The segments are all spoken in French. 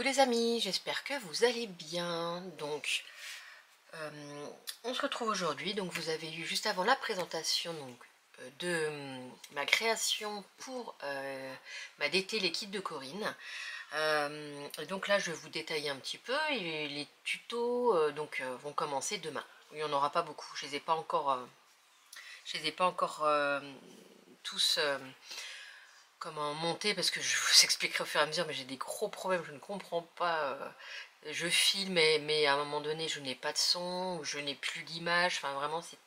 Coucou les amis, j'espère que vous allez bien. Donc, on se retrouve aujourd'hui. Donc, vous avez eu juste avant la présentation de ma création pour ma DT les kits de Corinne. Donc là, je vais vous détailler un petit peu et les tutos vont commencer demain. Il n'y en aura pas beaucoup. Je les ai pas encore, tous comment monter parce que je vous expliquerai au fur et à mesure, mais j'ai des gros problèmes, je ne comprends pas. Je filme, mais à un moment donné, je n'ai pas de son, ou je n'ai plus d'image. Enfin, vraiment, c'est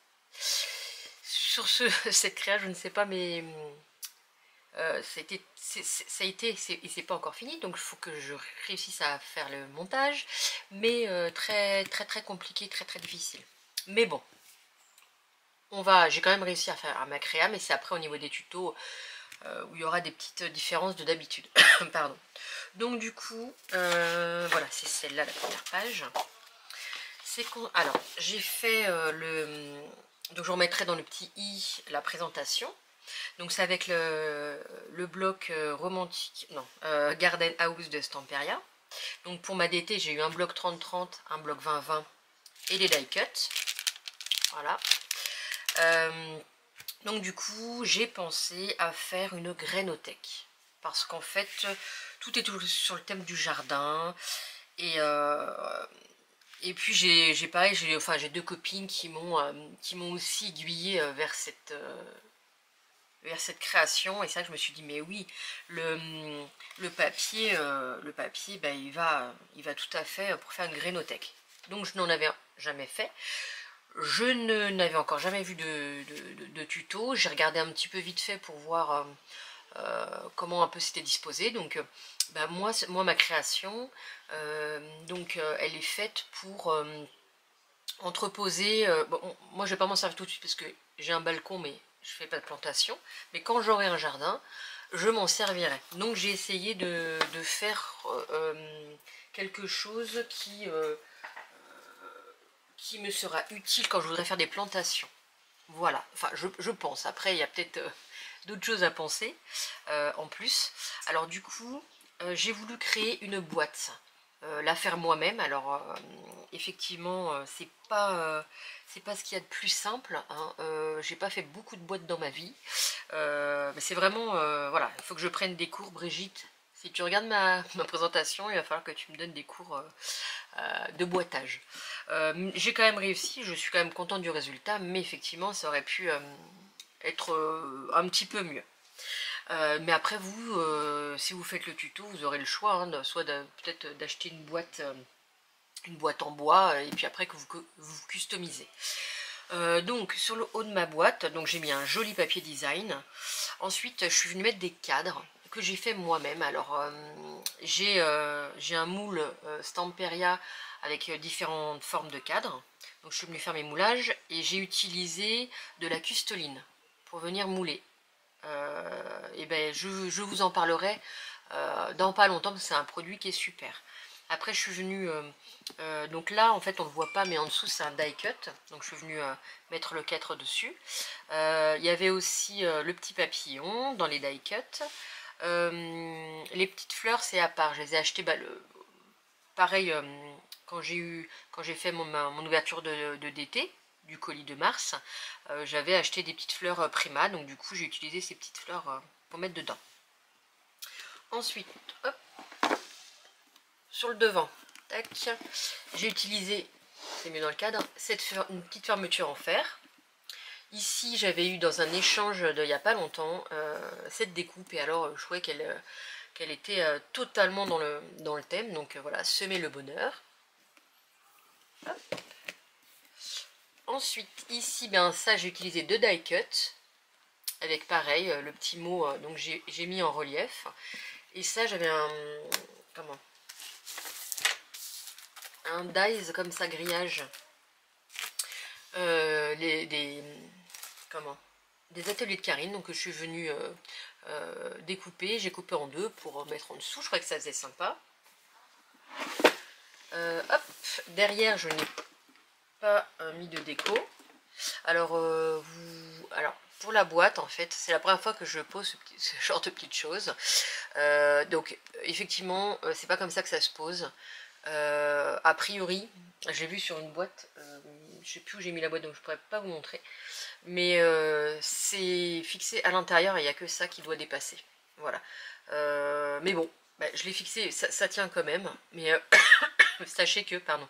sur cette créa, je ne sais pas, mais ça a été, et c'est pas encore fini, donc il faut que je réussisse à faire le montage, mais très très très compliqué, très très difficile. Mais bon, j'ai quand même réussi à faire ma créa, mais c'est après au niveau des tutos où il y aura des petites différences de d'habitude. Pardon. Donc du coup, voilà, c'est celle-là la première page. Alors, j'ai fait donc je remettrai dans le petit i la présentation. Donc c'est avec le bloc romantique, non, Garden House de Stamperia. Donc pour ma DT, j'ai eu un bloc 30-30, un bloc 20-20 et les die cuts. Voilà. Donc du coup, j'ai pensé à faire une grainothèque. Parce qu'en fait, tout est toujours sur le thème du jardin. Et puis j'ai pareil, j'ai deux copines qui m'ont aussi aiguillée vers cette création. Et ça, je me suis dit, mais oui, le papier, bah, il va tout à fait pour faire une grainothèque. Donc je n'en avais jamais fait. Je n'avais encore jamais vu de tuto. J'ai regardé un petit peu vite fait pour voir comment un peu c'était disposé. Donc bah, moi ma création, elle est faite pour entreposer. Bon, moi je vais pas m'en servir tout de suite parce que j'ai un balcon, mais je fais pas de plantation. Mais quand j'aurai un jardin, je m'en servirai. Donc j'ai essayé de faire quelque chose qui me sera utile quand je voudrais faire des plantations. Voilà, enfin je pense. Après il y a peut-être d'autres choses à penser en plus. Alors du coup, j'ai voulu créer une boîte, la faire moi-même. Alors effectivement, c'est pas ce qu'il y a de plus simple, hein. J'ai pas fait beaucoup de boîtes dans ma vie, mais c'est vraiment voilà, il faut que je prenne des cours, Brigitte. Si tu regardes ma présentation, il va falloir que tu me donnes des cours de boitage. J'ai quand même réussi, je suis quand même contente du résultat, mais effectivement ça aurait pu être un petit peu mieux. Mais après vous, si vous faites le tuto, vous aurez le choix, hein, soit peut-être d'acheter une boîte en bois, et puis après que vous customisez. Donc sur le haut de ma boîte, donc j'ai mis un joli papier design. Ensuite je suis venue mettre des cadres que j'ai fait moi-même. Alors j'ai un moule Stamperia avec différentes formes de cadres. Donc je suis venue faire mes moulages et j'ai utilisé de la custoline pour venir mouler. Et ben je vous en parlerai dans pas longtemps parce que c'est un produit qui est super. Après je suis venue, donc là en fait on ne le voit pas, mais en dessous c'est un die cut, donc je suis venue mettre le 4 dessus. Il y avait aussi le petit papillon dans les die cut. Les petites fleurs c'est à part, je les ai achetées pareil quand j'ai fait mon ouverture de d'été du colis de mars, j'avais acheté des petites fleurs Prima, donc du coup j'ai utilisé ces petites fleurs pour mettre dedans. Ensuite, hop, sur le devant, tac, j'ai utilisé, c'est mieux dans le cadre, une petite fermeture en fer. Ici j'avais eu dans un échange d'il n'y a pas longtemps cette découpe, et alors je trouvais qu'elle était totalement dans le thème, donc voilà, semer le bonheur. Hop. Ensuite, ici, ben, ça j'ai utilisé deux die cut, avec pareil, le petit mot, donc j'ai mis en relief. Et ça j'avais un dies comme ça, grillage, des ateliers de Karine, donc je suis venue découper, j'ai coupé en deux pour mettre en dessous, je crois que ça faisait sympa. Hop, derrière je n'ai pas mis de déco. Alors pour la boîte, en fait, c'est la première fois que je pose ce genre de petites choses. Donc, effectivement, c'est pas comme ça que ça se pose. A priori, j'ai vu sur une boîte, je sais plus où j'ai mis la boîte, donc je pourrais pas vous montrer. Mais c'est fixé à l'intérieur et il n'y a que ça qui doit dépasser. Voilà. Mais bon, bah, je l'ai fixé, ça tient quand même. Mais sachez que, pardon,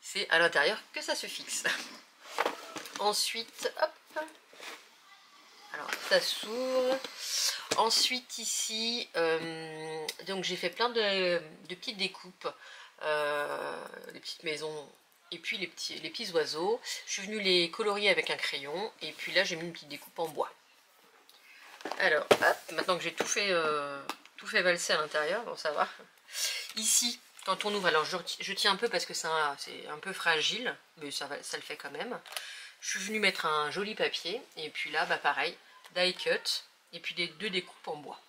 c'est à l'intérieur que ça se fixe. Ensuite, hop. Alors, ça s'ouvre. Ensuite, ici, donc j'ai fait plein de petites découpes. Des petites maisons et puis les petits oiseaux. Je suis venue les colorier avec un crayon. Et puis là, j'ai mis une petite découpe en bois. Alors, hop, maintenant que j'ai tout fait valser à l'intérieur, bon ça va. Ici, quand on ouvre, alors je tiens un peu parce que c'est un peu fragile, mais ça le fait quand même. Je suis venue mettre un joli papier, et puis là, bah pareil, die cut, et puis deux découpes en bois.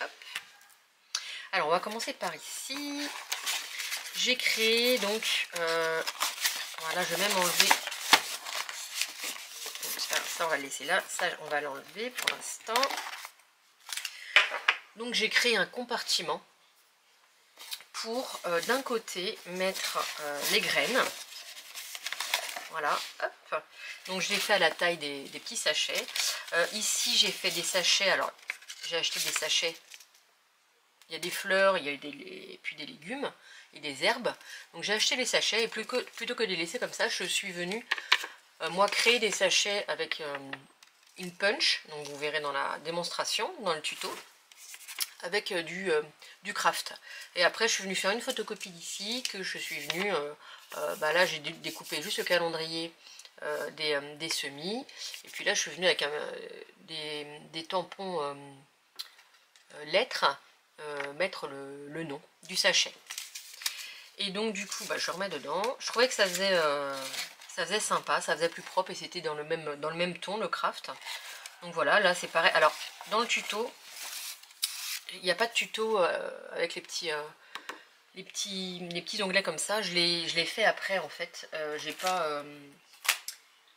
Hop. Alors, on va commencer par ici. J'ai créé donc, voilà, je vais même enlever. Ça on va le laisser là, ça on va l'enlever pour l'instant. Donc j'ai créé un compartiment pour d'un côté mettre les graines. Voilà, hop. Donc je l'ai fait à la taille des petits sachets. Ici j'ai fait des sachets, alors j'ai acheté des sachets. Il y a des fleurs, il y a puis des légumes et des herbes. Donc j'ai acheté les sachets et plutôt que de les laisser comme ça, je suis venue moi créer des sachets avec une punch, donc vous verrez dans la démonstration, dans le tuto, avec du craft. Et après je suis venue faire une photocopie d'ici, que je suis venue, bah là j'ai découpé juste le calendrier des semis, et puis là je suis venue avec des tampons lettres, mettre le nom du sachet. Et donc du coup bah, je remets dedans. Je trouvais que ça faisait sympa, ça faisait plus propre et c'était dans le même ton, le craft. Donc voilà, là c'est pareil. Alors dans le tuto, il n'y a pas de tuto avec les petits onglets comme ça. Je l'ai fait après en fait. J'ai pas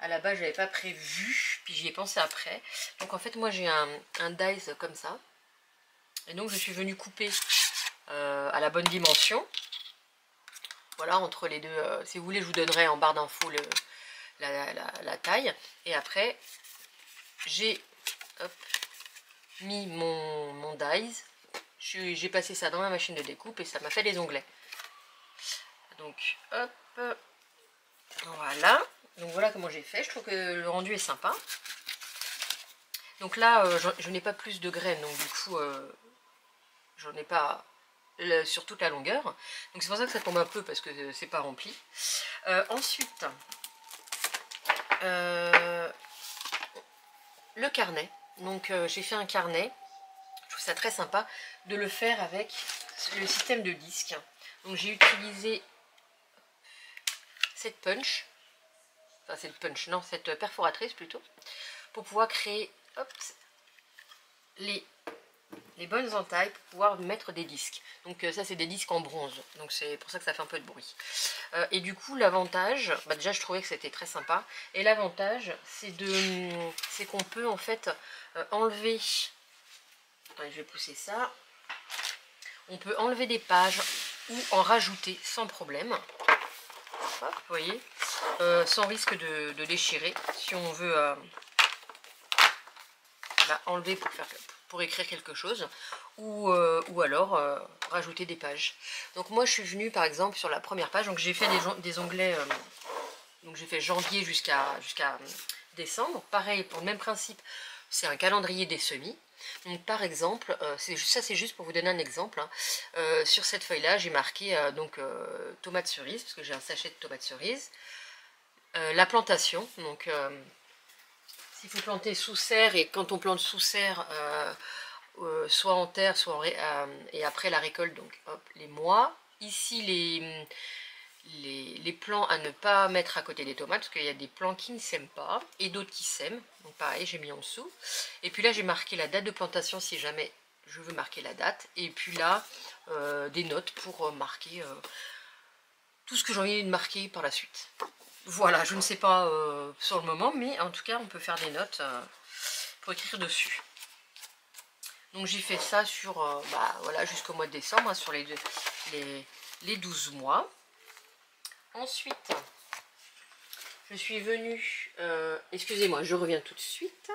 à la base j'avais pas prévu, puis j'y ai pensé après. Donc en fait moi j'ai un dice comme ça. Et donc je suis venue couper à la bonne dimension. Voilà, entre les deux, si vous voulez, je vous donnerai en barre d'infos la taille. Et après, j'ai mis mon dies. J'ai passé ça dans ma machine de découpe et ça m'a fait les onglets. Donc, hop, voilà. Donc voilà comment j'ai fait. Je trouve que le rendu est sympa. Donc là, je n'ai pas plus de graines, donc du coup, j'en ai pas sur toute la longueur. Donc c'est pour ça que ça tombe un peu parce que c'est pas rempli. Ensuite, le carnet. Donc j'ai fait un carnet. Je trouve ça très sympa de le faire avec le système de disque. Donc j'ai utilisé cette punch. Enfin cette punch, non, cette perforatrice plutôt. Pour pouvoir créer les bonnes entailles pour pouvoir mettre des disques. Donc ça c'est des disques en bronze, donc c'est pour ça que ça fait un peu de bruit. Et du coup l'avantage, bah déjà je trouvais que c'était très sympa, et l'avantage c'est qu'on peut en fait enlever, attendez, je vais pousser ça, on peut enlever des pages ou en rajouter sans problème. Hop, vous voyez, sans risque de déchirer, si on veut enlever pour écrire quelque chose, ou alors rajouter des pages. Donc moi je suis venue par exemple sur la première page, donc j'ai fait des onglets, donc j'ai fait janvier jusqu'à décembre, pareil pour le même principe, c'est un calendrier des semis. Donc par exemple, ça c'est juste pour vous donner un exemple, hein. Sur cette feuille là j'ai marqué tomates cerises, parce que j'ai un sachet de tomates cerises, la plantation, donc s'il faut planter sous serre, et quand on plante sous serre, soit en terre, soit et après la récolte, donc hop, les mois. Ici les plants à ne pas mettre à côté des tomates, parce qu'il y a des plants qui ne sèment pas, et d'autres qui sèment, donc pareil j'ai mis en dessous. Et puis là j'ai marqué la date de plantation si jamais je veux marquer la date, et puis là des notes pour marquer tout ce que j'ai envie de marquer par la suite. Voilà, je ne sais pas sur le moment, mais en tout cas, on peut faire des notes pour écrire dessus. Donc j'ai fait ça sur, voilà, jusqu'au mois de décembre, hein, sur les 12 mois. Ensuite, je suis venue, excusez-moi, je reviens tout de suite.